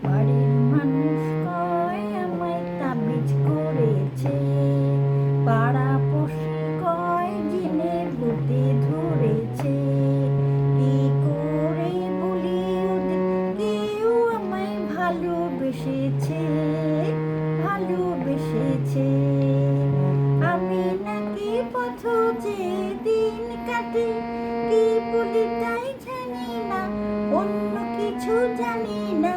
বাড়ির মানুষ কয় আমায় তাবিজ করেছে, পাড়াপড়শি কয় জিনে ভূতে ধরেছে। কি করে বলি ওদের কেউ আমায় ভালোবেসেছে, ভালোবেসেছে। আমি নাকি পথ যে দিন কাটে, কি বলি তাই জানি না, অন্য কিছু জানি না।